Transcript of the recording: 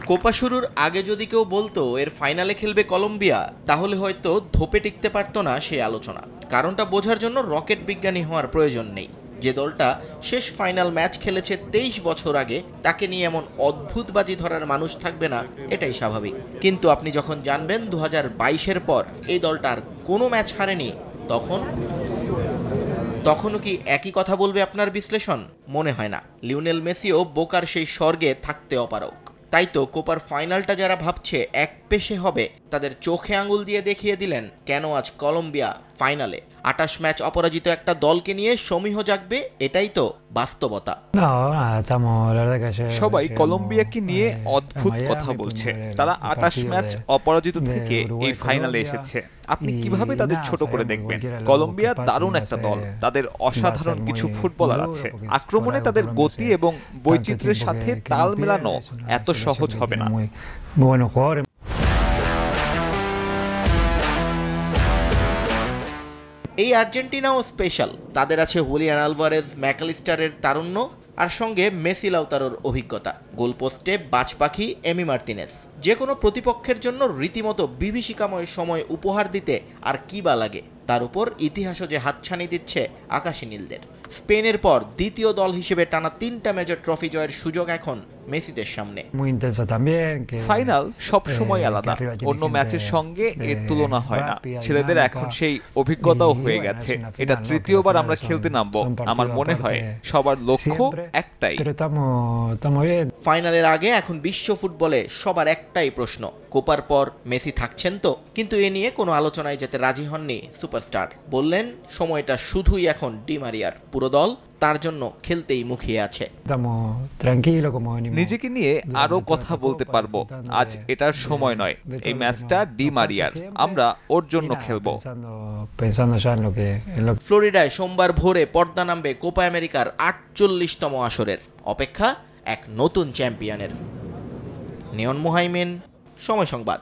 Copa শুরুর আগে যদি কেউ বলতো এর ফাইনালে খেলবে কলম্বিয়া, তাহলে হয়তো ধোপে টিকতে পারতো না সেই আলোচনা। কারণটা বোঝার জন্য রকেট বিজ্ঞানী হওয়ার প্রয়োজন নেই। যে দলটা শেষ ফাইনাল ম্যাচ খেলেছে 23 বছর আগে, তাকে নিয়ে এমন অদ্ভুত বাজি ধরার মানুষ থাকবে না, এটাই স্বাভাবিক। কিন্তু আপনি যখন জানবেন 2022-এর পর এই দলটা আর কোনো ম্যাচ হারেনি, তখনও কি একই কথা বলবে আপনার বিশ্লেষণ? মনে হয় না। লিওনেল মেসিও বোকার সেই স্বর্গে থাকতে অপারগ। তাই তো কোপার ফাইনালটা যারা ভাবছে এক পেশে হবে, তাদের চোখে আঙুল দিয়ে দেখিয়ে দিলেন কেন আজ কলম্বিয়া ফাইনালে। 28 ম্যাচ অপরাজিত একটা দলকে নিয়ে সমীহ জাগবে, এটাই তো বাস্তবতা। সবাই কলম্বিয়াকে নিয়ে অদ্ভুত কথা বলছে। তারা 28 ম্যাচ অপরাজিত থেকে এই ফাইনালে এসেছে। আপনি কিভাবে তাদের ছোট করে দেখবেন? কলম্বিয়া দারুণ একটা দল, তাদের অসাধারণ কিছু ফুটবলার আছে। আক্রমণে তাদের গতি এবং বৈচিত্র্যের সাথে তাল মেলানো এত সহজ হবে না। এই আর্জেন্টিনাও স্পেশাল। তাদের আছে হুলিয়ান আলভারেজ, ম্যাকালিস্টারের তারুণ্য, আর সঙ্গে মেসি লাউতারোর অভিজ্ঞতা। গোলপোস্টে বাজপাখি এমি মার্তিনেজ। যে কোনো প্রতিপক্ষের জন্য রীতিমতো বিভীষিকাময় সময় উপহার দিতে আর কি বা লাগে। তার উপর ইতিহাসও যে হাতছানি দিচ্ছে আকাশী নীলদের। স্পেনের পর দ্বিতীয় দল হিসেবে টানা 3টা মেজর ট্রফি জয়ের সুযোগ এখন মেসিদের সামনে। ফাইনাল সব সময় আলাদা, অন্য ম্যাচের সঙ্গে এর তুলনা হয় না। ছেলেদের এখন সেই অভিজ্ঞতাও হয়ে গেছে। এটা তৃতীয়বার আমরা খেলতে নামবো। আমার মনে হয় সবার লক্ষ্য একটাই। ফাইনালের আগে এখন বিশ্ব ফুটবলে সবার একটাই প্রশ্ন, কোপার পর মেসি থাকছেন তো? কিন্তু এ নিয়ে কোনো আলোচনায় যেতে রাজি হননি সুপারস্টার। বললেন সময়টা শুধুই এখন ডি মারিয়ার। পুরো দল তার জন্য খেলতেই মুখিয়ে আছে। নিজেকে নিয়ে আরো কথা বলতে পারবো। আজ এটার সময় নয়। এই ম্যাচটা ডি মারিয়ার, আমরা ওর জন্য খেলবো। ফ্লোরিডায় সোমবার ভোরে পর্দা নামবে কোপা আমেরিকার 48তম আসরের। অপেক্ষা এক নতুন চ্যাম্পিয়নের। নিয়ন মুহাইমিন, সময় সংবাদ।